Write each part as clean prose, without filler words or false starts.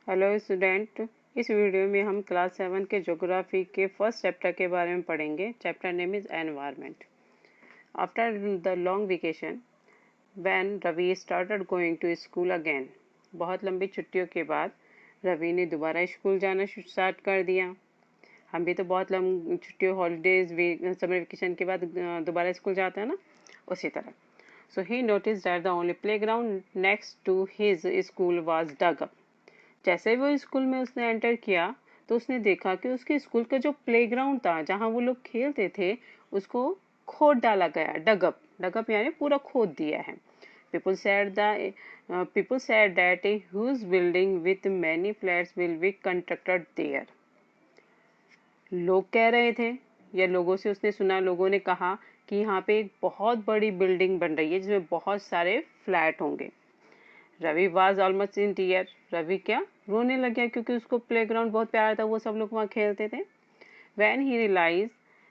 Hello student. इस video में हम क्लास 7 के ज्योग्राफी के फर्स्ट चैप्टर के बारे में पढ़ेंगे। Chapter name is environment. After the long vacation when Ravi started going to school again, बहुत लंबी छुट्टियों के बाद रवि ने दोबारा स्कूल जाना स्टार्ट कर दिया। हम भी तो बहुत लंबी छुट्टियों हॉलीडेज समर वेकेशन के बाद दोबारा स्कूल जाते हैं ना, उसी तरह। So he noticed that the only playground next to his school was dug up. जैसे वो स्कूल में उसने एंटर किया तो उसने देखा कि उसके स्कूल का जो प्लेग्राउंड था जहाँ वो लोग खेलते थे उसको खोद डाला गया। डगअप यानी पूरा खोद दिया है। people said that a huge building with many flats will be constructed there. लोग कह रहे थे या लोगों से उसने सुना, लोगों ने कहा कि यहाँ पे एक बहुत बड़ी बिल्डिंग बन रही है जिसमें बहुत सारे फ्लैट होंगे। Ravi was almost in tear. Ravi क्या रोने लग गया क्योंकि उसको प्लेग्राउंड बहुत प्यारा था, वो सब लोग वहाँ खेलते थे। When he realise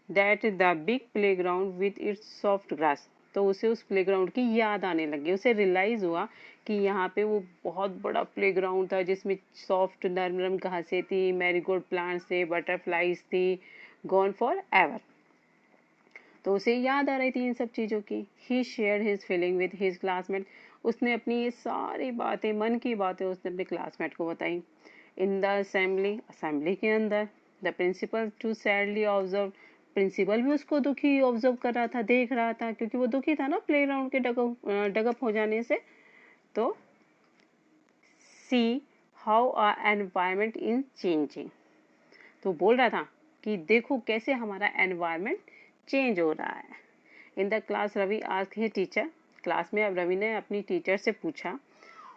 that the big playground with its soft grass, तो उसे उस प्लेग्राउंड की याद आने लगी। उसे रियलाइज हुआ कि यहाँ पे वो बहुत बड़ा प्लेग्राउंड था जिसमें सॉफ्ट नरम नरम घासें थी, मैरीगोल्ड प्लांट्स थे, बटरफ्लाइज थी, गॉन फॉर एवर। तो उसे याद आ रही थी इन सब चीज़ों की। He share his feeling with his classmate, उसने अपनी ये सारी बातें, मन की बातें उसने अपने क्लासमेट को बताई। इन द असेंबली के अंदर the principal too sadly observe, principal भी उसको दुखी ऑब्जर्व कर रहा था, देख रहा था, क्योंकि वो दुखी था ना प्लेग्राउंड के डगअप हो जाने से। तो see how a environment in changing, तो बोल रहा था कि देखो कैसे हमारा एनवायरमेंट चेंज हो रहा है। In the class Ravi asked his teacher, class में अब रवि ने अपनी टीचर से पूछा,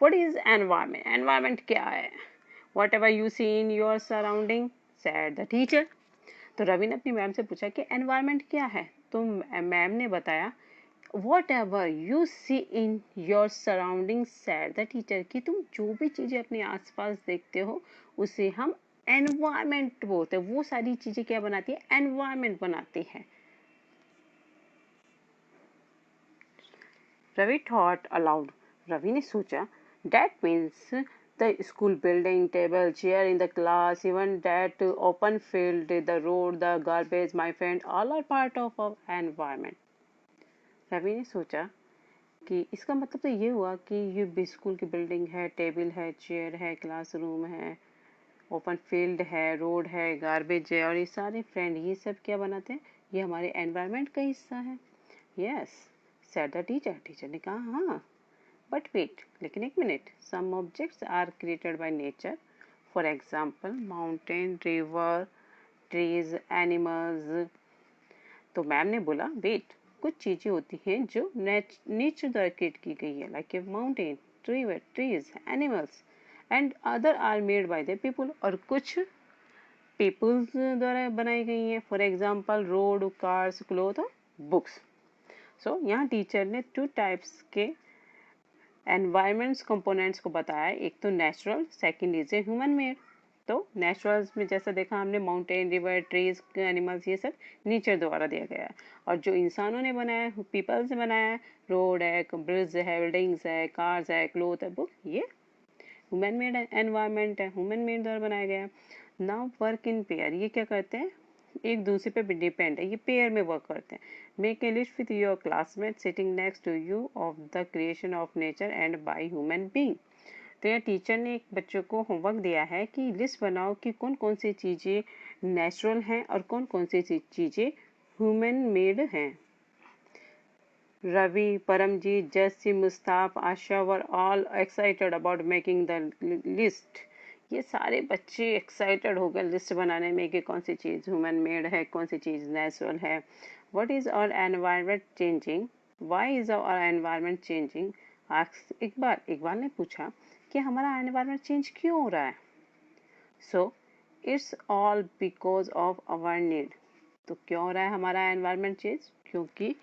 व्हाट इज एनवायरमेंट, एनवायरमेंट क्या है। Whatever you see in your surrounding said the teacher, तो रवि ने अपनी मैम से पूछा कि एनवायरमेंट क्या है। तो मैम ने बताया, whatever you see in your surrounding said the teacher, कि तुम जो भी चीज़ें अपने आसपास देखते हो उसे हम एनवायरमेंट बोलते हैं। वो सारी चीज़ें क्या बनाती है, एनवायरमेंट बनाती है। रवि थॉट अलाउड, रवि ने सोचा, that means the school building, table, chair in the class, even that open field, the road, the garbage, my friend, all are part of our environment. Ravi ने सोचा कि इसका मतलब तो ये हुआ कि ये स्कूल की बिल्डिंग है, टेबल है, चेयर है, क्लासरूम है, ओपन फील्ड है, रोड है, गार्बेज है, और ये सारे फ्रेंड, ये सब क्या बनाते हैं, ये हमारे एनवायरमेंट का हिस्सा है। Yes said the teacher, teacher ने कहा हाँ, बट वेट, लेकिन एक minute, some objects are created by nature, for example mountain, river, trees, animals. तो मैम ने बोला, वेट, कुछ चीजें होती हैं जो नेचर द्वारा क्रिएट की गई है, like a mountain, river, trees, animals, and other are made by the people, और कुछ पीपल्स द्वारा बनाई गई हैं, for example road, cars, cloth और बुक्स। सो यहाँ टीचर ने 2 टाइप्स के एनवायरमेंट्स कंपोनेंट्स को बताया, एक तो natural, second is a human made. तो नेचुरल्स में जैसा देखा हमने, माउंटेन, रिवर, ट्रीज, एनिमल्स, ये सब नेचर द्वारा दिया गया है। और जो इंसानों ने बनाया है, पीपल्स ने बनाया है, रोड है, ब्रिज है, बिल्डिंग्स है, कार्स है, क्लोथ है, बुक, ये ह्यूमन मेड एनवायरमेंट है, ह्यूमन मेड द्वारा बनाया गया है। नाउ वर्क इन पेयर, ये क्या करते हैं, एक दूसरे पे डिपेंड है, ये पेयर में वर्क करते हैं। Make a list with your classmate sitting next to you of the creation of nature and by human being. तो यह टीचर ने एक बच्चों को होमवर्क दिया है कि लिस्ट बनाओ कि कौन कौन सी चीज़ें नेचुरल हैं और कौन कौन सी चीज़ें ह्यूमन मेड हैं। Ravi, Paramjit, Jassi, Mustaf, Asha were all excited about making the list. ये सारे बच्चे एक्साइटेड हो गए लिस्ट बनाने में कि कौन सी चीज़ ह्यूमन मेड है, कौन सी चीज़ नेचुरल है। What is our environment changing, why is our environment changing. Iqbal ने पूछा कि हमारा एनवायरनमेंट चेंज क्यों हो रहा है। So it's all because of our need, तो क्यों हो रहा है हमारा एनवायरनमेंट चेंज, क्योंकि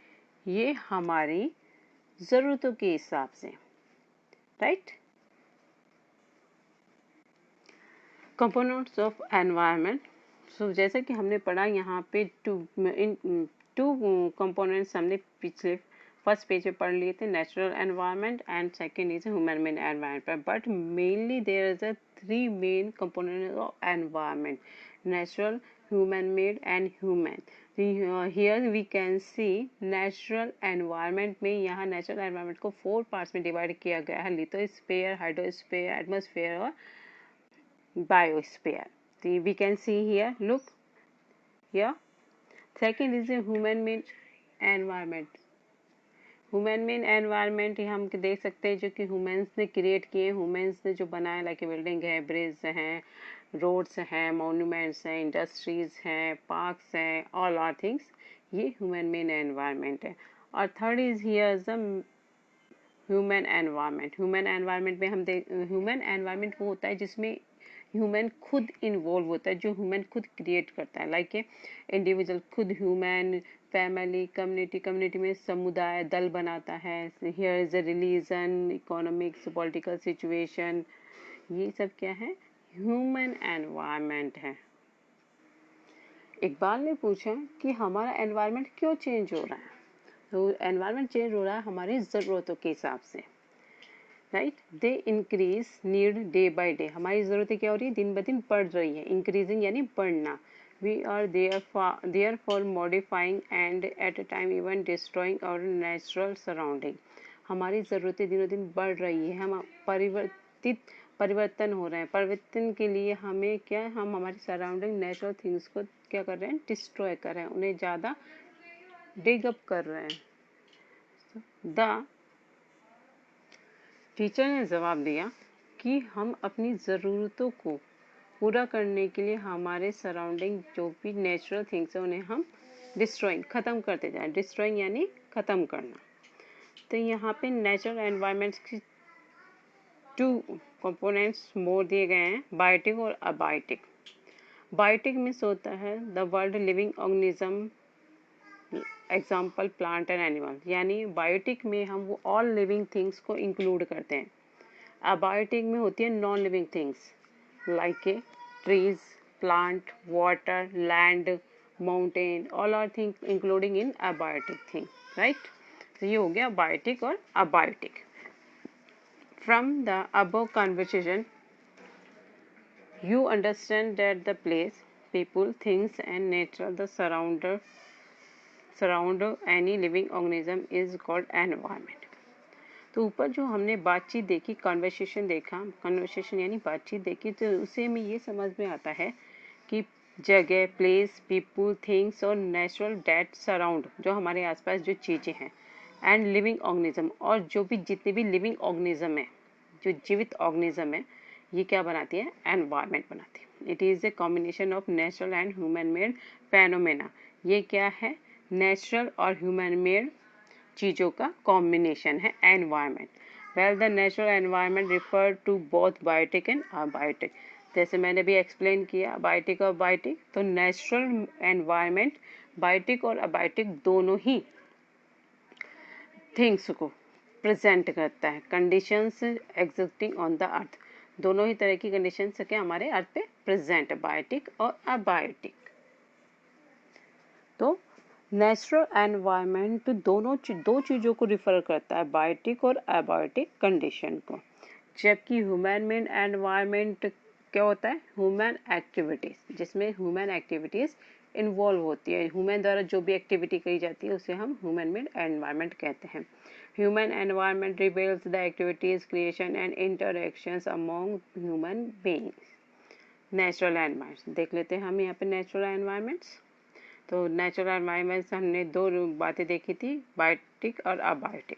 ये हमारी ज़रूरतों के हिसाब से, राइट। कंपोनेंट्स ऑफ एनवायरनमेंट, सो जैसे कि हमने पढ़ा यहाँ पे टू कंपोनेंट्स हमने पिछले फर्स्ट पेज पे पढ़ लिए थे natural environment and second is human made environment, but mainly there is a three main component of environment, natural, human made and human. Here we can see natural environment में यहाँ natural environment को 4 parts में divide किया गया है, lithosphere, hydrosphere, atmosphere और biosphere. So we can see here, look here. Second is a human made environment. Human made environment हम देख सकते हैं जो कि ह्यूमंस ने क्रिएट किए, ह्यूमंस ने जो बनाया, लाइक बिल्डिंग है, ब्रिज हैं, रोड्स हैं, मॉन्यूमेंट्स हैं, इंडस्ट्रीज हैं, पार्क्स हैं, ऑल आर थिंग्स, ये ह्यूमन मेड एनवायरनमेंट है. और third is here the human environment. Human environment में हम ह्यूमन एनवायरनमेंट वो होता है जिसमें ह्यूमन खुद इन्वॉल्व होता है, जो ह्यूमन खुद क्रिएट करता है, लाइक इंडिविजुअल खुद ह्यूमन, फैमिली, कम्युनिटी, कम्युनिटी में समुदाय, दल बनाता है. Here is a religion, economics, political situation, ये सब क्या है, ह्यूमन एनवायरनमेंट है. इकबाल ने पूछा कि हमारा एनवायरनमेंट क्यों चेंज हो रहा है. तो एनवायरनमेंट चेंज हो रहा है हमारी ज़रूरतों के हिसाब से, right. They increase need day by day, हमारी ज़रूरतें क्या हो रही है, दिन ब दिन बढ़ रही है. इंक्रीजिंग यानी बढ़ना. We are therefore modifying and at a time even destroying our natural surrounding. हमारी ज़रूरतें दिनों दिन बढ़ रही है, हम परिवर्तन हो रहे हैं. परिवर्तन के लिए हमें क्या, हम हमारी सराउंडिंग नेचुरल थिंग्स को क्या कर रहे हैं, डिस्ट्रॉय कर रहे हैं, उन्हें ज़्यादा डिग अप कर रहे हैं. द टीचर ने जवाब दिया कि हम अपनी ज़रूरतों को पूरा करने के लिए हमारे सराउंडिंग जो भी नेचुरल थिंग्स है उन्हें हम डिस्ट्रॉइंग, ख़त्म करते जाएं. डिस्ट्रॉइंग यानी ख़त्म करना. तो यहाँ पे नेचुरल एनवायरनमेंट्स की 2 कंपोनेंट्स मोर दिए गए हैं, बायोटिक और अबायोटिक. बायोटिक मीन्स होता है the world living organism, example plant and animal. यानी बायोटिक में हम वो ऑल लिविंग थिंग्स को इंक्लूड करते हैं. अबायोटिक में होती है non living things, like trees, plant, water, land, mountain, all are things including in abiotic thing, right. तो ये हो गया biotic और abiotic. From the above conversation you understand that the place, people, things and nature the surround any living organism is called environment. तो ऊपर जो हमने बातचीत देखी, कन्वर्सेशन देखा, कन्वर्सेशन यानी बातचीत देखी, तो उसे में ये समझ में आता है कि जगह, प्लेस, पीपल, थिंग्स और नेचुरल डेट सराउंड, जो हमारे आसपास जो चीज़ें हैं, एंड लिविंग ऑर्गेनिज्म, और जो भी जितने भी लिविंग ऑर्गेनिज्म है, जो जीवित ऑर्गेनिज्म है, ये क्या बनाती है, एनवायरनमेंट बनाती है. It is a combination of natural and human made phenomena. ये क्या है, नेचुरल और ह्यूमन मेड चीज़ों का कॉम्बिनेशन है environment. Well the natural environment refer to both biotic and abiotic. जैसे मैंने भी एक्सप्लेन किया बायोटिक और बायोटिक, तो नेचुरल एनवायरनमेंट बायोटिक और अबायोटिक दोनों ही थिंग्स को प्रेजेंट करता है. Conditions existing on the earth, दोनों ही तरह की कंडीशंस क्या हमारे अर्थ पे प्रेजेंट है, बायोटिक और अबायोटिक. तो नेचुरल एनवायरनमेंट दो चीज़ों को रिफर करता है, बायोटिक और अबायोटिक कंडीशन को. जबकि ह्यूमन मेड एनवायरनमेंट क्या होता है, ह्यूमन एक्टिविटीज़, जिसमें ह्यूमन एक्टिविटीज़ इन्वॉल्व होती है. ह्यूमन द्वारा जो भी एक्टिविटी करी जाती है उसे हम ह्यूमन मेड एनवायरनमेंट कहते हैं. Human environment reveals the activities, creation and interactions among human beings. Natural environment देख लेते हैं हम यहाँ पे. नेचुरल एनवायरनमेंट्स, तो नेचुरल एनवायरनमेंट से हमने 2 बातें देखी थी, बायोटिक और अबायोटिक.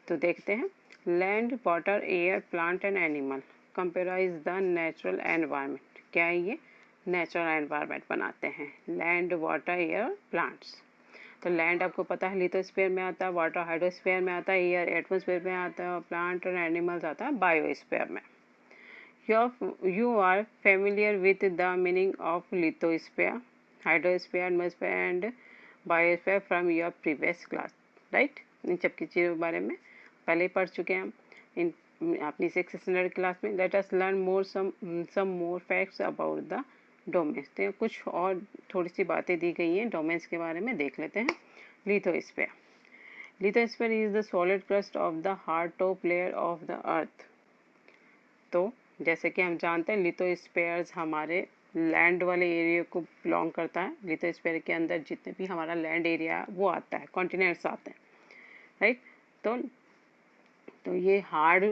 तो देखते हैं. Land, water, air, plant and animal comprises the natural environment. क्या है ये, नेचुरल एनवायरनमेंट बनाते हैं. Land, water, air, plants. तो लैंड आपको पता है लिथोस्फीयर में आता है, वाटर हाइड्रोस्फीयर में आता है, एयर एटमॉस्फेयर में आता है, प्लांट और एनिमल्स आता है बायोस्फीयर में. You are familiar with the meaning of lithosphere, hydrosphere, atmosphere and biosphere from your previous class, right? इन सब की चीज़ों के बारे में पहले ही पढ़ चुके हैं हम इन अपनी 6th स्टैंडर्ड क्लास में. Let us learn more some more facts about the domains. तो कुछ और थोड़ी सी बातें दी गई हैं डोमेन्स के बारे में, देख लेते हैं. Lithosphere, lithosphere is the solid crust of the hard top layer of the earth. तो जैसे कि हम जानते हैं लिथोस्फीयर्स हमारे लैंड वाले एरिया को बिलोंग करता है। लिथोस्फीयर के अंदर जितने भी हमारा लैंड एरिया है वो आता है, कॉन्टिनेंट्स आते हैं, राइट। तो ये हार्ड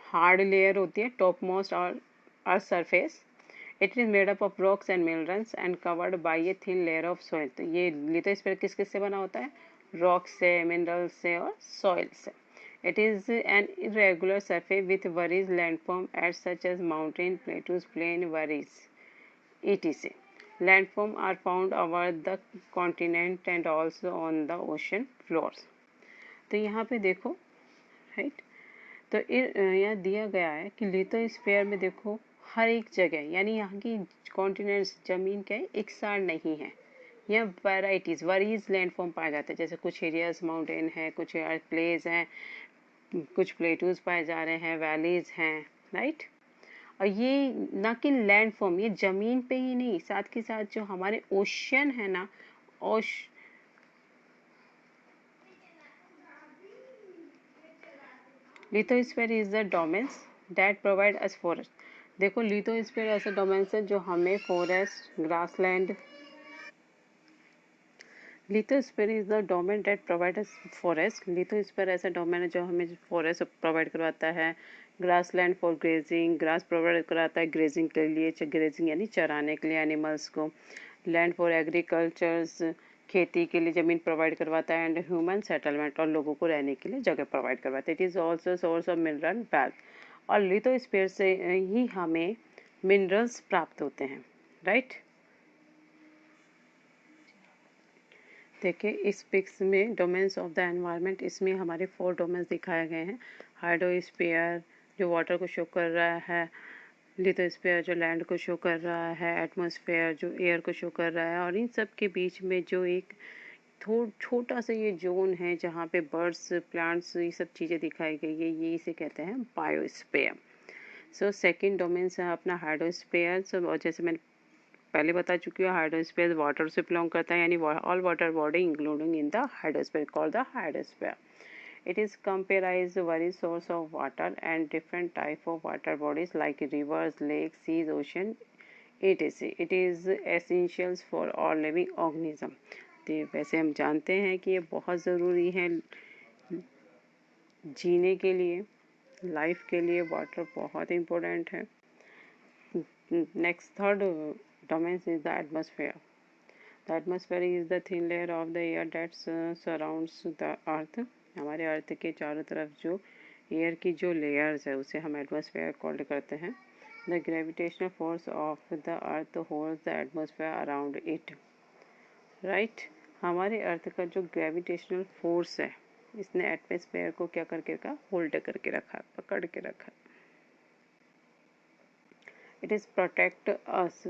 हार्ड लेयर होती है, टॉप मोस्ट और earth surface. It is made up of rocks and minerals and covered by a thin layer of soil. तो ये लिथोस्फीयर किस किस से बना होता है? रॉक से, मिनरल से और सॉइल से। It is an irregular surface with various landform as such as mountain, plateaus, plain, valleys, etc. Landform are found over the continent and also on the ocean floors. तो यहाँ पे देखो, right, तो यहाँ दिया गया है कि लिथोस्फीयर में देखो हर एक जगह, यानी यहाँ की कॉन्टिनेंट्स जमीन क्या है, एक सार नहीं है। यहाँ वैराइटीज वरीज लैंडफॉर्म पाए जाते हैं, जैसे कुछ एरियाज माउंटेन है, कुछ अर्थ प्लेस हैं, कुछ प्लेटूज पाए जा रहे हैं, वैलीज हैं, राइट। और ये ना कि लैंडफॉर्म, ये जमीन पे ही नहीं, साथ के साथ जो हमारे ओशियन है ना, lithosphere is the domains that provide us forest. देखो लिथोस्फीयर ऐसे डोमेन्स है जो हमें forest, grassland, lithosphere is the domain that provide us forest. Lithosphere ऐसा डोमेन है जो हमें फॉरेस्ट प्रोवाइड करवाता है, grassland for grazing, grass provide कराता है ग्रेजिंग के लिए, ग्रेजिंग यानी चराने के लिए एनिमल्स को, लैंड फॉर एग्रीकल्चर्स, खेती के लिए ज़मीन प्रोवाइड करवाता है, एंड ह्यूमन सेटलमेंट, और लोगों को रहने के लिए जगह प्रोवाइड करवाता है। It is also source of mineral wealth, और लिथोस्फीयर से ही हमें मिनरल्स प्राप्त होते हैं, राइट। देखिए इस पिक्स में डोमेन्स ऑफ द एनवायरनमेंट, इसमें हमारे 4 डोमेन्स दिखाए गए हैं। हाइड्रोस्फीयर जो वाटर को शो कर रहा है, लिथोस्फीयर जो लैंड को शो कर रहा है, एटमॉस्फेयर जो एयर को शो कर रहा है, और इन सब के बीच में जो एक छोटा सा ये जोन है जहाँ पे बर्ड्स, प्लांट्स, ये सब चीज़ें दिखाई गई है, ये इसे कहते हैं बायोस्फीयर। सो सेकेंड डोमेन्स है अपना हाइड्रोस्फीयर, और जैसे मैंने पहले बता चुकी हूँ, हाइड्रोस्फीयर वाटर से बिलोंग करता है, यानी all water body including in the hydrosphere called the hydrosphere. It is comprised various source of water and different type of water bodies like rivers, lakes, seas, ocean, etc. It is essentials for all living organism. तो वैसे हम जानते हैं कि ये बहुत ज़रूरी है जीने के लिए, लाइफ के लिए वाटर बहुत इम्पोर्टेंट है। Next third domain is the atmosphere. The atmosphere is the thin layer of the air that surrounds the earth. हमारे अर्थ के चारों तरफ जो एयर की जो लेयर्स है उसे हम एटमॉस्फेयर कॉल्ड करते हैं। The gravitational force of the earth holds the atmosphere around it, right. हमारे अर्थ का जो ग्रेविटेशनल फोर्स है, इसने एटमॉस्फेयर को क्या करके रखा, होल्ड करके रखा, पकड़ के रखा। It is protect us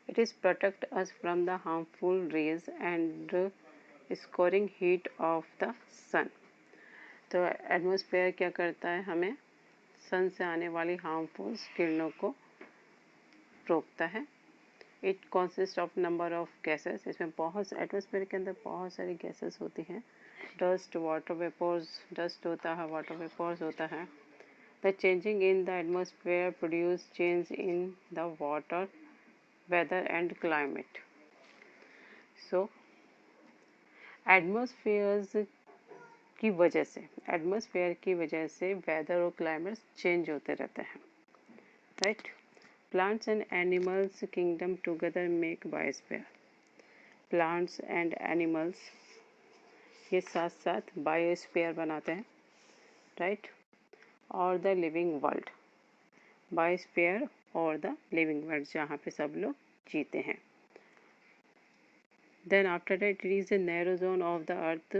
It is protect us from the harmful rays and scorching heat of the sun. तो एटमॉस्फेयर क्या करता है, हमें सन से आने वाली हार्मफुल किरणों को रोकता है। It consist of number of gases, इसमें बहुत एटमॉस्फेयर के अंदर बहुत सारी गैसेस होती हैं। डस्ट, वाटर वेपर्स, डस्ट होता है, वाटर वेपर्स होता है। The changing in the atmosphere produce change in the water, weather and climate. So एटमॉस्फेयर्स की वजह से वेदर और क्लाइमेट चेंज होते रहते हैं, right. Plants and animals kingdom together make biosphere. Plants and animals ये साथ साथ बायोस्फीयर बनाते हैं, राइट। और द लिविंग वर्ल्ड, बायोस्फीयर और द लिविंग वर्ल्ड, जहाँ पे सब लोग जीते हैं। Then after that it is a narrow zone of the earth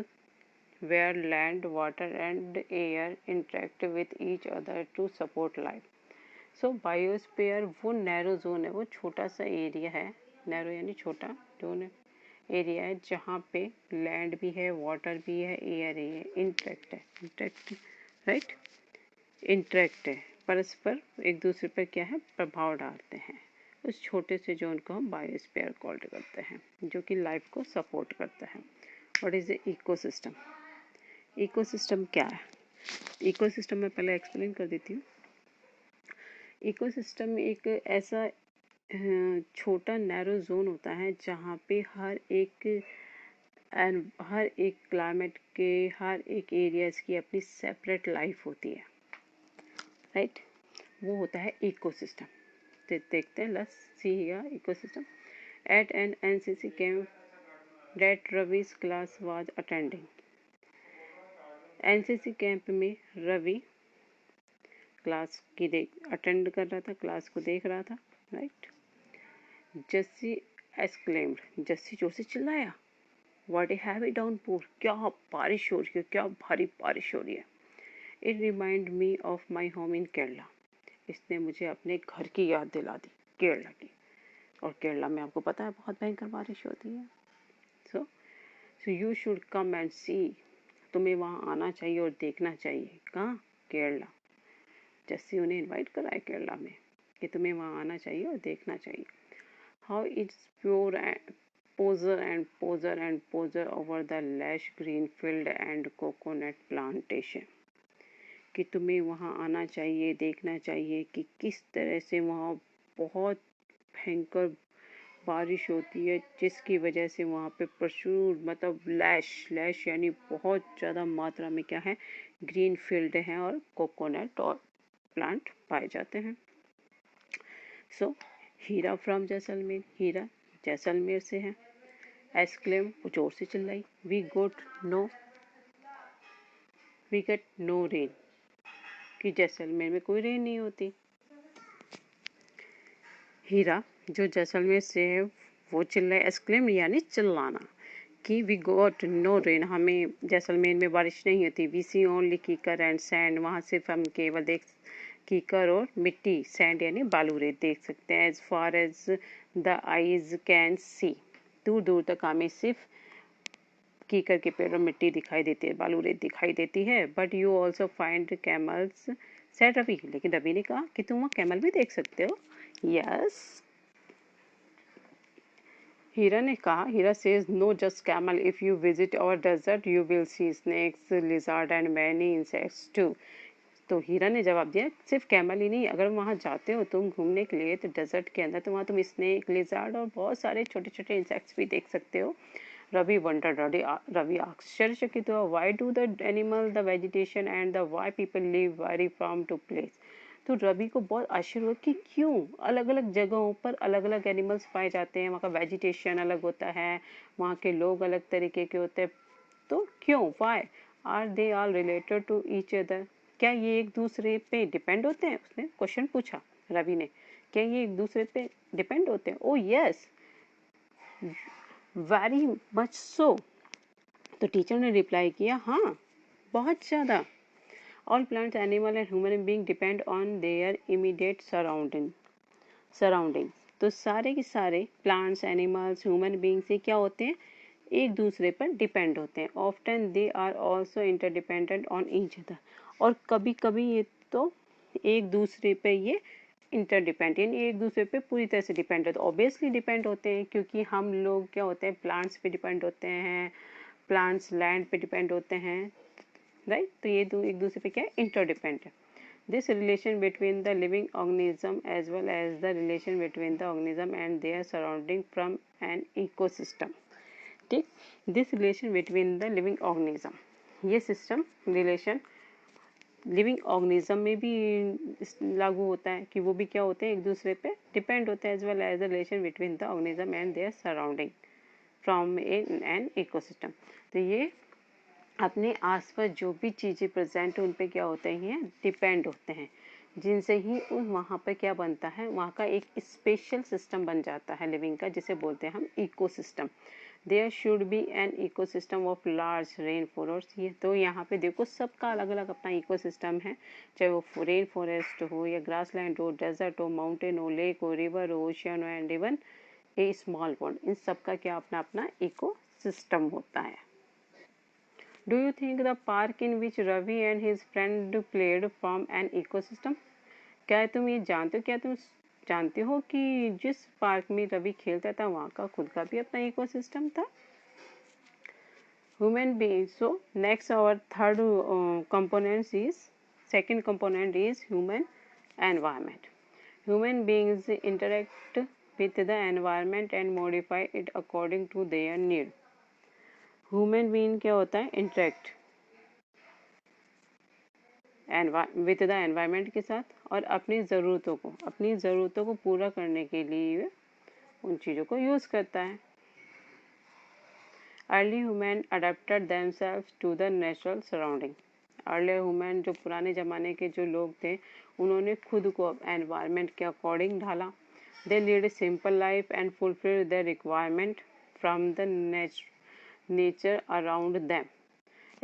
where land, water and air interact with each other to support life. So biosphere वो narrow zone है, वो छोटा सा एरिया है, नैरो यानी छोटा, जोन एरिया है जहाँ पे लैंड भी है, वाटर भी है, एयर ही है, इंटरेक्ट, राइट, इंटरेक्ट है, परस्पर एक दूसरे पर क्या है, प्रभाव डालते हैं। उस छोटे से जोन को हम बायोस्फीयर कॉल्ड करते हैं, जो कि लाइफ को सपोर्ट करता है। What is the ecosystem? Ecosystem क्या है? इकोसिस्टम मैं पहले एक्सप्लेन कर देती हूँ। इकोसिस्टम एक ऐसा छोटा नैरो जोन होता है जहाँ पे हर एक क्लाइमेट के हर एक एरियाज की अपनी सेपरेट लाइफ होती है, राइट? वो होता है इकोसिस्टम। देखते हैं, let's see here ecosystem. At an NCC camp that Ravi's class was attending. NCC camp में रवि क्लास की अटेंड कर रहा था, क्लास को देख रहा था, राइट? जस्सी एक्सक्लेम्ड, जस्सी जोर से चिल्लाया, व्हाट ए हैवी डाउनपोर, क्या बारिश हो रही है, क्या भारी बारिश हो रही है। It remind me of my home in Kerala, इसने मुझे अपने घर की याद दिला दी, केरला की। और केरला में आपको पता है बहुत भयंकर बारिश होती है। So you should come and see, तुम्हें वहाँ आना चाहिए और देखना चाहिए। कहाँ? केरला। जस्सी उन्हें इनवाइट कराए केरला में कि तुम्हें वहाँ आना चाहिए और देखना चाहिए। How it's pure and poser over the lush green field and coconut plantation, कि तुम्हें वहाँ आना चाहिए, देखना चाहिए कि किस तरह से वहाँ बहुत भयंकर बारिश होती है, जिसकी वजह से वहाँ पे प्रचुर मतलब लैश यानी बहुत ज़्यादा मात्रा में क्या है, ग्रीन फील्ड हैं और कोकोनट और प्लांट पाए जाते हैं। सो हीरा फ्रॉम जैसलमेर, हीरा जैसलमेर से है। एक्सक्लेम, वो जोर से चिल्लाई, वी गेट नो रेन, कि जैसलमेर में कोई रेन नहीं होती। हीरा जो जैसलमेर से है वो चिल्लाए, एक्सक्लेम यानी चिल्लाना, कि वी गॉट नो रेन, हमें जैसलमेर में बारिश नहीं होती। वी सी ओनली कीकर एंड सैंड, वहाँ सिर्फ हम केवल कीकर और मिट्टी, सैंड यानी बालू रेत देख सकते हैं। As far as the eyes can see, दूर दूर तक हमें सिर्फ कीकर के पेड़ और मिट्टी दिखाई देती है, बालू रेत दिखाई देती है। But you also find camels, said Ravi, लेकिन रवि ने कहा कि तुम वहाँ कैमल भी देख सकते हो। यस, हीरा ने कहा, Heera says no just camel, if you visit our desert you will see snakes, lizard and many insects too. तो हीरा ने जवाब दिया, सिर्फ कैमल ही नहीं, अगर वहाँ जाते हो तुम घूमने के लिए तो डेजर्ट के अंदर, तो वहाँ तुम स्नेक, लिजर्ड और बहुत सारे छोटे छोटे इंसेक्ट्स भी देख सकते हो। रवि वंडर्ड, रवि आश्चर्यचकित हुआ, why do the animal the vegetation and the why people live vary from to place. तो रवि को बहुत आश्चर्य हुआ कि क्यों अलग अलग जगहों पर अलग अलग एनिमल्स पाए जाते हैं, वहाँ का वेजिटेशन अलग होता है, वहाँ के लोग अलग तरीके के होते हैं, तो क्यों, why are they all related to each other, क्या ये एक दूसरे पे डिपेंड होते हैं? उसने क्वेश्चन पूछा रवि ने, क्या ये एक दूसरे पे डिपेंड होते हैं? ओ यस, वेरी मच सो। तो टीचर ने रिप्लाई किया, हाँ बहुत ज़्यादा। All plants, animal and human being depend on their immediate surrounding. तो सारे के सारे प्लांट्स, एनिमल्स, ह्यूमन बीइंग से क्या होते हैं, एक दूसरे पर डिपेंड होते हैं। Often they are also interdependent on each other, और कभी कभी ये तो एक दूसरे पे ये इंटरडिपेंड यानी एक दूसरे पे पूरी तरह से डिपेंड होते हैं। ऑब्वियसली डिपेंड होते हैं क्योंकि हम लोग क्या होते हैं, प्लांट्स पे डिपेंड होते हैं, प्लांट्स लैंड पे डिपेंड होते हैं, राइट? तो ये दो एक दूसरे पे क्या है, इंटरडिपेंड है। This relation between the living organism as well as the relation between the organism and their surrounding from an ecosystem, ठीक? This relation between the living organism, ये सिस्टम रिलेशन लिविंग ऑर्गेनिज्म में भी लागू होता है कि वो भी क्या होते हैं, एक दूसरे पे डिपेंड होते हैं, as well as the relation between the organism and their surrounding from an ecosystem. तो ये अपने आसपास जो भी चीज़ें प्रेजेंट है उन पे क्या होते हैं, डिपेंड होते हैं, जिनसे ही उन वहाँ पर क्या बनता है, वहाँ का एक स्पेशल सिस्टम बन जाता है लिविंग का, जिसे बोलते हैं हम ecosystem. There should be an ecosystem of large rain forest. ये तो यहाँ पे देखो सबका अलग अलग अपना इकोसिस्टम है, चाहे वो रेन फॉरेस्ट हो या ग्रासलैंड हो, डेजर्ट हो, माउंटेन हो, लेक हो, रिवर हो, ओशियन हो and even a small pond, इन सबका क्या अपना अपना इकोसिस्टम होता है। Do you think the park in which Ravi and his friend played from an ecosystem? क्या तुम ये जानते हो, क्या तुम जानते हो कि जिस पार्क में रवि खेलता था वहाँ का खुद का भी अपना इकोसिस्टम था? human beings. So next our third components is second component is human environment. Human beings interact with the environment and modify it according to their need. Human being क्या होता है, इंटरेक्ट विद द एनवायरनमेंट के साथ और अपनी ज़रूरतों को पूरा करने के लिए उन चीज़ों को यूज़ करता है. Early human adapted themselves to the natural surrounding. Early human जो पुराने ज़माने के जो लोग थे उन्होंने खुद को एनवायरनमेंट के अकॉर्डिंग ढाला. They lead a simple life and fulfil the requirement from the nature around them.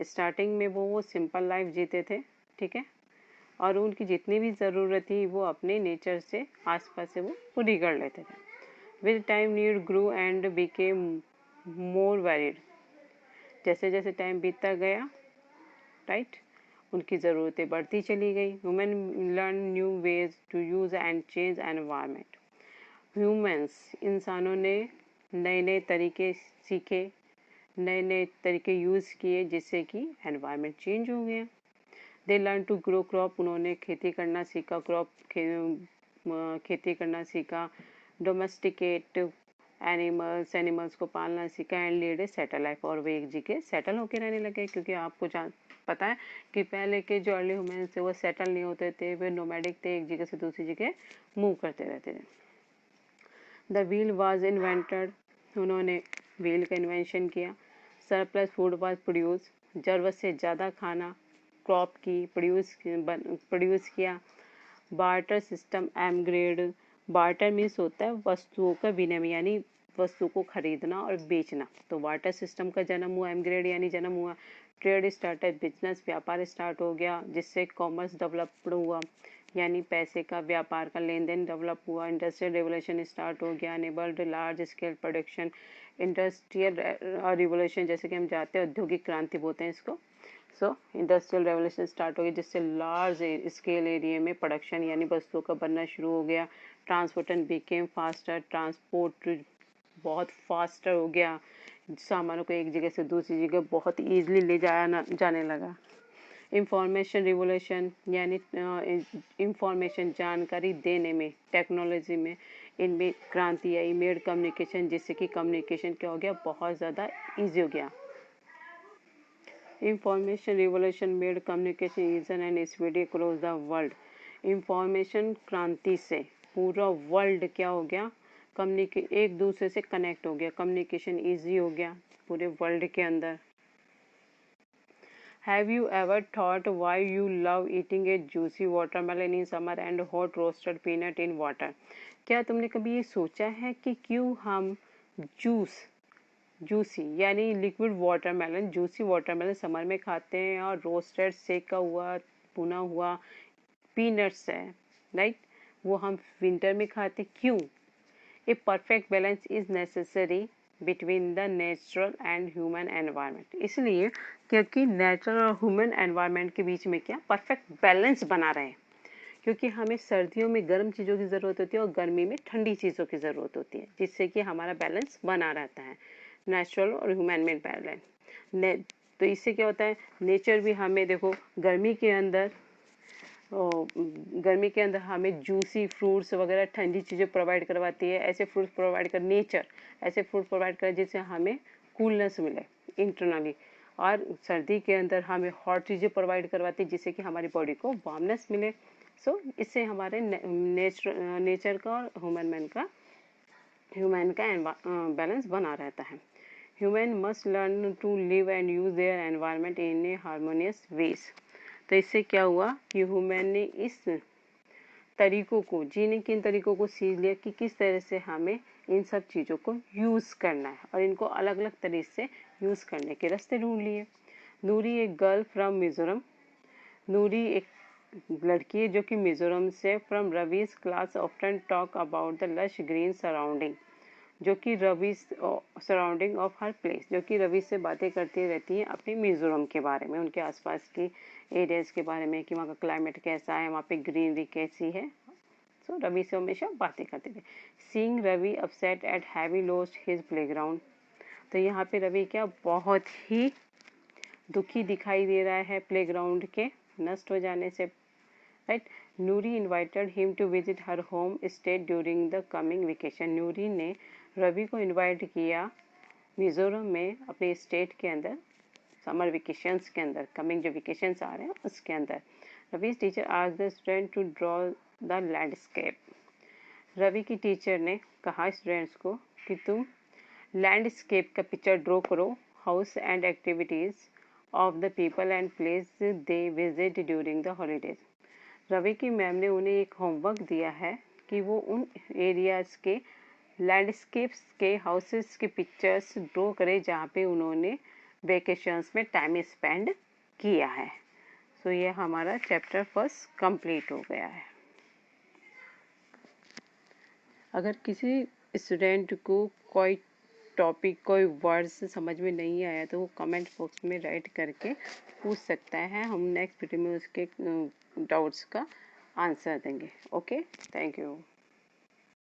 Starting में वो सिंपल लाइफ जीते थे, ठीक है, और उनकी जितनी भी ज़रूरत थी वो अपने नेचर से आसपास से वो पूरी कर लेते थे. With time need grew and became more varied. जैसे जैसे टाइम बीतता गया, राइट, उनकी ज़रूरतें बढ़ती चली गई. Human learn new ways to use and change environment. Humans इंसानों ने नए नए तरीके सीखे, नए नए तरीके यूज़ किए जिससे कि एनवायरनमेंट चेंज हो गया. They learn to grow crop. उन्होंने खेती करना सीखा, खेती करना सीखा. डोमेस्टिकेट एनिमल्स को पालना सीखा. And lead A settle life. और वे एक जगह सेटल होकर रहने लगे, क्योंकि आपको पता है कि पहले के जो अर्ली ह्यूमंस थे वो सेटल नहीं होते थे, वे नोमैडिक थे, एक जगह से दूसरी जगह मूव करते रहते थे. The wheel was invented. उन्होंने व्हील का इन्वेंशन किया. Surplus food was produce. ज़रूरत से ज़्यादा खाना क्रॉप की प्रोड्यूस किया. Barter system emerged. Barter means होता है वस्तुओं का विनिमय, यानी वस्तु को खरीदना और बेचना. तो बार्टर सिस्टम का जन्म हुआ, एमग्रेड यानी जन्म हुआ. Trade started. बिजनेस व्यापार स्टार्ट हो गया, जिससे कॉमर्स डेवलप्ड हुआ, यानी पैसे का व्यापार का लेन देन डेवलप हुआ. इंडस्ट्रियल रेवोल्यूशन स्टार्ट हो गया. Enabled large scale production. Industrial revolution, जैसे कि हम जानते हैं औद्योगिक क्रांति बोलते हैं इसको. सो इंडस्ट्रियल रेवोल्यूशन स्टार्ट हो गई, जिससे लार्ज स्केल एरिया में प्रोडक्शन यानी वस्तुओं का बनना शुरू हो गया. Transportation became faster. ट्रांसपोर्ट बहुत फास्टर हो गया, सामानों को एक जगह से दूसरी जगह बहुत ईजिली ले जाने लगा. इंफॉर्मेशन रिवोल्यूशन, यानी इंफॉर्मेशन जानकारी देने में, टेक्नोलॉजी में इनमें क्रांति आई. मेड कम्युनिकेशन, जिससे कि कम्युनिकेशन क्या हो गया, बहुत ज़्यादा ईजी हो गया. Information revolution made communication engine and speedy across the world. Information क्रांति से पूरा वर्ल्ड क्या हो गया, एक दूसरे से कनेक्ट हो गया, कम्युनिकेशन ईजी हो गया पूरे वर्ल्ड के अंदर. Have you ever thought why you love eating a juicy watermelon in summer and hot roasted peanut in water? क्या तुमने कभी ये सोचा है कि क्यों हम जूसी यानी liquid watermelon, juicy watermelon summer में खाते हैं और रोस्टेड सेका हुआ भुना हुआ पीनट्स है, राइट, वो हम विंटर में खाते. क्यों? A perfect balance is necessary between the natural and human environment. इसलिए क्योंकि नेचुरल और ह्यूमन एनवायरनमेंट के बीच में क्या परफेक्ट बैलेंस बना रहे, क्योंकि हमें सर्दियों में गर्म चीज़ों की ज़रूरत होती है और गर्मी में ठंडी चीज़ों की ज़रूरत होती है, जिससे कि हमारा बैलेंस बना रहता है, नेचुरल और ह्यूमन में बैलेंस. तो इससे क्या होता है, नेचर भी हमें देखो गर्मी के अंदर हमें जूसी फ्रूट्स वगैरह ठंडी चीज़ें प्रोवाइड करवाती है. ऐसे फ्रूट्स प्रोवाइड कर नेचर ऐसे फ्रूट्स प्रोवाइड कर जिससे हमें कूलनेस मिले इंटरनली. और सर्दी के अंदर हमें हॉट चीज़ें प्रोवाइड करवाती है जिससे कि हमारी बॉडी को वार्मनेस मिले. सो इससे हमारे नेचर का और ह्यूमन का बैलेंस बना रहता है. Human must learn to live and use their environment in a harmonious ways. तो इससे क्या हुआ कि ह्यूमन ने इस तरीकों को, जीने के इन तरीकों को सीख लिया कि किस तरह से हमें इन सब चीज़ों को यूज़ करना है, और इनको अलग अलग तरीके से यूज़ करने के रास्ते ढूंढ लिए. नूरी एक गर्ल फ्रॉम मिजोरम. नूरी एक लड़की है जो कि मिजोरम से. From Ravi's class often talk about the lush green surrounding. जो कि Ravi surrounding of her place, जो कि रवि से बातें करती रहती हैं अपनी मिजोरम के बारे में, उनके आसपास की एरियाज़ के बारे में कि वहाँ का क्लाइमेट कैसा है, वहाँ पे ग्रीनरी कैसी है. सो रवि से हमेशा बातें करते थे. Seeing Ravi upset at heavy lost his playground. तो यहाँ पे रवि क्या बहुत ही दुखी दिखाई दे रहा है प्लेग्राउंड के नष्ट हो जाने से, right. Noori invited him to visit her home state during the coming vacation. Noori ने रवि को इनवाइट किया मिजोरम में अपने स्टेट के अंदर समर वेकेशंस के अंदर, कमिंग जो वेकेशंस आ रहे हैं उसके अंदर। रवि टीचर आज the student to draw the landscape. Ravi की टीचर ने कहा स्टूडेंट्स को कि तुम लैंडस्केप का पिक्चर ड्रॉ करो, house and activities of the people and place they visit during the holidays. Ravi की मैम ने उन्हें एक होमवर्क दिया है कि वो उन एरियाज के लैंडस्केप्स के हाउसेस के पिक्चर्स ड्रॉ करें जहाँ पे उन्होंने वेकेशंस में टाइम स्पेंड किया है। सो ये हमारा चैप्टर फर्स्ट कंप्लीट हो गया है। अगर किसी स्टूडेंट को कोई टॉपिक, कोई वर्ड्स समझ में नहीं आया तो वो कमेंट बॉक्स में राइट करके पूछ सकता है, हम नेक्स्ट वीडियो में उसके डाउट्स का आंसर देंगे। Okay, thank you.